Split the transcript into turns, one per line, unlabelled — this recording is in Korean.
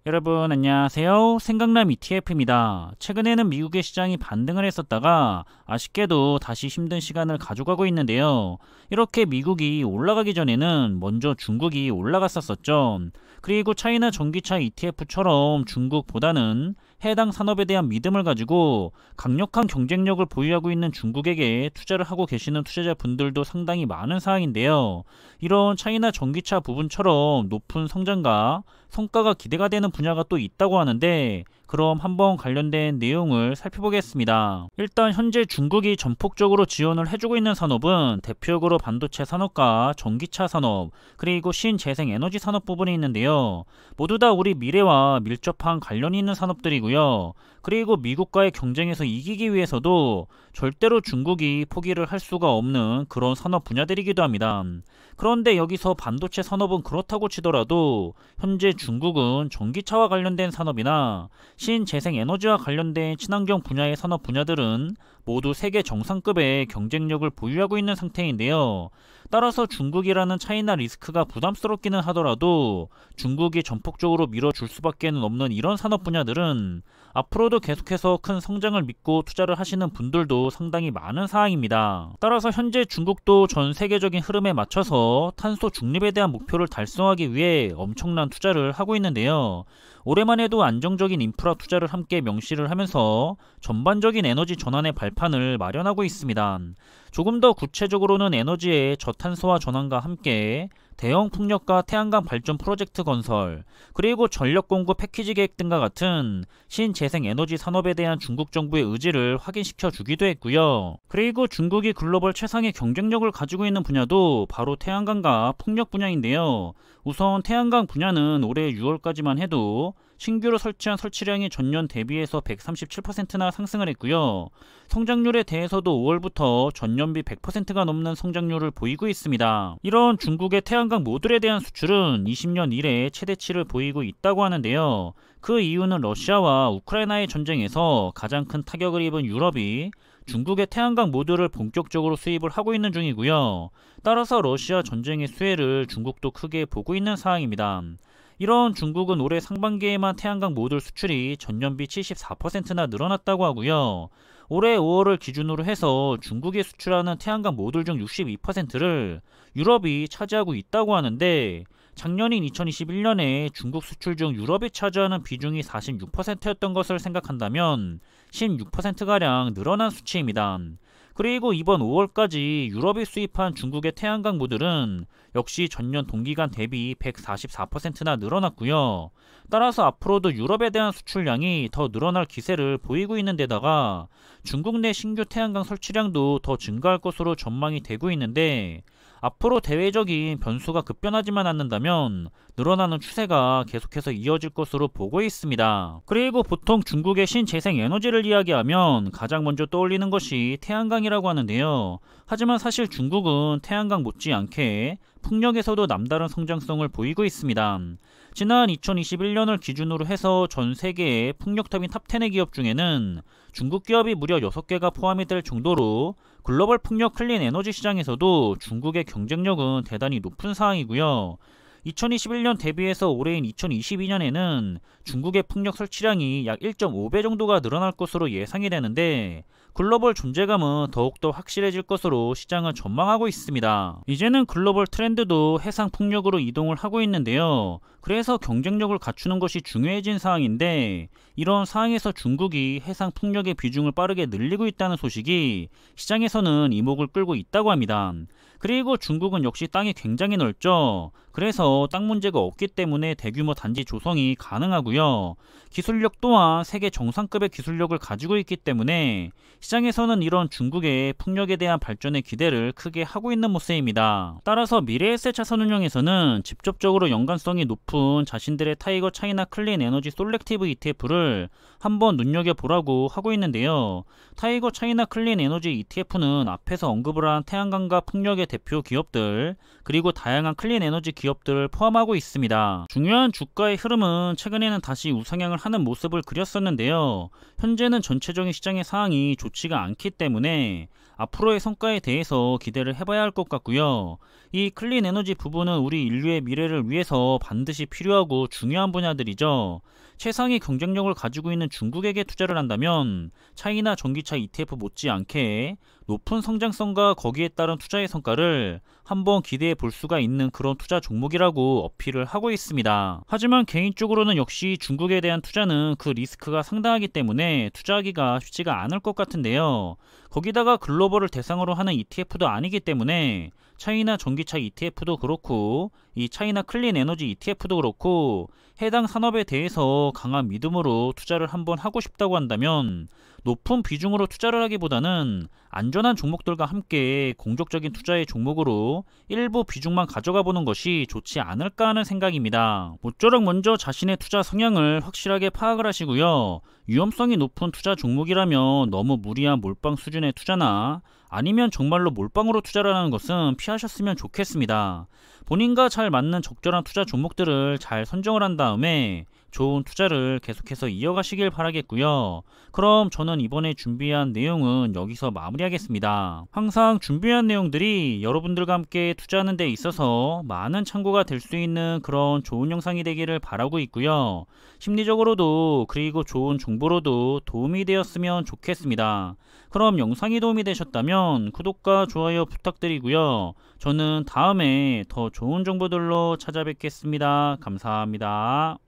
여러분 안녕하세요. 생강남 ETF입니다. 최근에는 미국의 시장이 반등을 했었다가 아쉽게도 다시 힘든 시간을 가져가고 있는데요. 이렇게 미국이 올라가기 전에는 먼저 중국이 올라갔었죠. 그리고 차이나 전기차 ETF처럼 중국보다는 해당 산업에 대한 믿음을 가지고 강력한 경쟁력을 보유하고 있는 중국에게 투자를 하고 계시는 투자자분들도 상당히 많은 상황인데요. 이런 차이나 전기차 부분처럼 높은 성장과 성과가 기대가 되는 분야가 또 있다고 하는데, 그럼 한번 관련된 내용을 살펴보겠습니다. 일단 현재 중국이 전폭적으로 지원을 해주고 있는 산업은 대표적으로 반도체 산업과 전기차 산업, 그리고 신재생 에너지 산업 부분이 있는데요. 모두 다 우리 미래와 밀접한 관련이 있는 산업들이고요. 그리고 미국과의 경쟁에서 이기기 위해서도 절대로 중국이 포기를 할 수가 없는 그런 산업 분야들이기도 합니다. 그런데 여기서 반도체 산업은 그렇다고 치더라도 현재 중국은 전기차와 관련된 산업이나 신재생 에너지와 관련된 친환경 분야의 산업 분야들은 모두 세계 정상급의 경쟁력을 보유하고 있는 상태인데요. 따라서 중국이라는 차이나 리스크가 부담스럽기는 하더라도 중국이 전폭적으로 밀어줄 수밖에 없는 이런 산업 분야들은 앞으로도 계속해서 큰 성장을 믿고 투자를 하시는 분들도 상당히 많은 사항입니다. 따라서 현재 중국도 전 세계적인 흐름에 맞춰서 탄소 중립에 대한 목표를 달성하기 위해 엄청난 투자를 하고 있는데요. 올해만 해도 안정적인 인프라 투자를 함께 명시를 하면서 전반적인 에너지 전환의 발판을 마련하고 있습니다. 조금 더 구체적으로는 에너지의 저탄소화 전환과 함께 대형 풍력과 태양광 발전 프로젝트 건설, 그리고 전력 공급 패키지 계획 등과 같은 신재생 에너지 산업에 대한 중국 정부의 의지를 확인시켜 주기도 했고요. 그리고 중국이 글로벌 최상의 경쟁력을 가지고 있는 분야도 바로 태양광과 풍력 분야인데요. 우선 태양광 분야는 올해 6월까지만 해도 신규로 설치한 설치량이 전년 대비해서 137%나 상승을 했고요. 성장률에 대해서도 5월부터 전년비 100%가 넘는 성장률을 보이고 있습니다. 이런 중국의 태양광 모듈에 대한 수출은 20년 이래 최대치를 보이고 있다고 하는데요. 그 이유는 러시아와 우크라이나의 전쟁에서 가장 큰 타격을 입은 유럽이 중국의 태양광 모듈을 본격적으로 수입을 하고 있는 중이고요. 따라서 러시아 전쟁의 수혜를 중국도 크게 보고 있는 상황입니다. 이런 중국은 올해 상반기에만 태양광 모듈 수출이 전년비 74%나 늘어났다고 하고요. 올해 5월을 기준으로 해서 중국이 수출하는 태양광 모듈 중 62%를 유럽이 차지하고 있다고 하는데, 작년인 2021년에 중국 수출 중 유럽이 차지하는 비중이 46%였던 것을 생각한다면 16%가량 늘어난 수치입니다. 그리고 이번 5월까지 유럽이 수입한 중국의 태양광 모듈은 역시 전년 동기간 대비 144%나 늘어났고요. 따라서 앞으로도 유럽에 대한 수출량이 더 늘어날 기세를 보이고 있는 데다가 중국 내 신규 태양광 설치량도 더 증가할 것으로 전망이 되고 있는데, 앞으로 대외적인 변수가 급변하지만 않는다면 늘어나는 추세가 계속해서 이어질 것으로 보고 있습니다. 그리고 보통 중국의 신재생 에너지를 이야기하면 가장 먼저 떠올리는 것이 태양광이라고 하는데요. 하지만 사실 중국은 태양광 못지않게 풍력에서도 남다른 성장성을 보이고 있습니다. 지난 2021년을 기준으로 해서 전 세계의 풍력탑인 탑10의 기업 중에는 중국 기업이 무려 6개가 포함이 될 정도로 글로벌 풍력 클린 에너지 시장에서도 중국의 경쟁력은 대단히 높은 상황이고요. 2021년 대비해서 올해인 2022년에는 중국의 풍력 설치량이 약 1.5배 정도가 늘어날 것으로 예상이 되는데, 글로벌 존재감은 더욱더 확실해질 것으로 시장은 전망하고 있습니다. 이제는 글로벌 트렌드도 해상 풍력으로 이동을 하고 있는데요. 그래서 경쟁력을 갖추는 것이 중요해진 상황인데, 이런 상황에서 중국이 해상 풍력의 비중을 빠르게 늘리고 있다는 소식이 시장에서는 이목을 끌고 있다고 합니다. 그리고 중국은 역시 땅이 굉장히 넓죠. 그래서 땅 문제가 없기 때문에 대규모 단지 조성이 가능하고요. 기술력 또한 세계 정상급의 기술력을 가지고 있기 때문에 시장에서는 이런 중국의 풍력에 대한 발전의 기대를 크게 하고 있는 모습입니다. 따라서 미래에셋 자산운용에서는 직접적으로 연관성이 높은 자신들의 타이거 차이나 클린 에너지 솔렉티브 ETF를 한번 눈여겨보라고 하고 있는데요. 타이거 차이나 클린 에너지 ETF는 앞에서 언급을 한 태양광과 풍력의 대표 기업들, 그리고 다양한 클린 에너지 기업들을 포함하고 있습니다. 중요한 주가의 흐름은 최근에는 다시 우상향을 하는 모습을 그렸었는데요. 현재는 전체적인 시장의 상황이 좋지가 않기 때문에 앞으로의 성과에 대해서 기대를 해봐야 할 것 같고요. 이 클린 에너지 부분은 우리 인류의 미래를 위해서 반드시 필요하고 중요한 분야들이죠. 최상의 경쟁력을 가지고 있는 중국에게 투자를 한다면 차이나 전기차 ETF 못지않게 높은 성장성과 거기에 따른 투자의 성과를 한번 기대해 볼 수가 있는 그런 투자 종목이라고 어필을 하고 있습니다. 하지만 개인적으로는 역시 중국에 대한 투자는 그 리스크가 상당하기 때문에 투자하기가 쉽지가 않을 것 같은데요. 거기다가 글로벌을 대상으로 하는 ETF도 아니기 때문에 차이나 전기차 ETF도 그렇고 이 차이나 클린 에너지 ETF도 그렇고 해당 산업에 대해서 강한 믿음으로 투자를 한번 하고 싶다고 한다면 높은 비중으로 투자를 하기보다는 안전한 종목들과 함께 공격적인 투자의 종목으로 일부 비중만 가져가 보는 것이 좋지 않을까 하는 생각입니다. 모쪼록 먼저 자신의 투자 성향을 확실하게 파악을 하시고요. 위험성이 높은 투자 종목이라면 너무 무리한 몰빵 수준의 투자나 아니면 정말로 몰빵으로 투자를 하는 것은 피하셨으면 좋겠습니다. 본인과 잘 맞는 적절한 투자 종목들을 잘 선정을 한 다음에 좋은 투자를 계속해서 이어가시길 바라겠고요. 그럼 저는 이번에 준비한 내용은 여기서 마무리하겠습니다. 항상 준비한 내용들이 여러분들과 함께 투자하는 데 있어서 많은 참고가 될 수 있는 그런 좋은 영상이 되기를 바라고 있고요. 심리적으로도 그리고 좋은 정보로도 도움이 되었으면 좋겠습니다. 그럼 영상이 도움이 되셨다면 구독과 좋아요 부탁드리고요. 저는 다음에 더 좋은 정보들로 찾아뵙겠습니다. 감사합니다.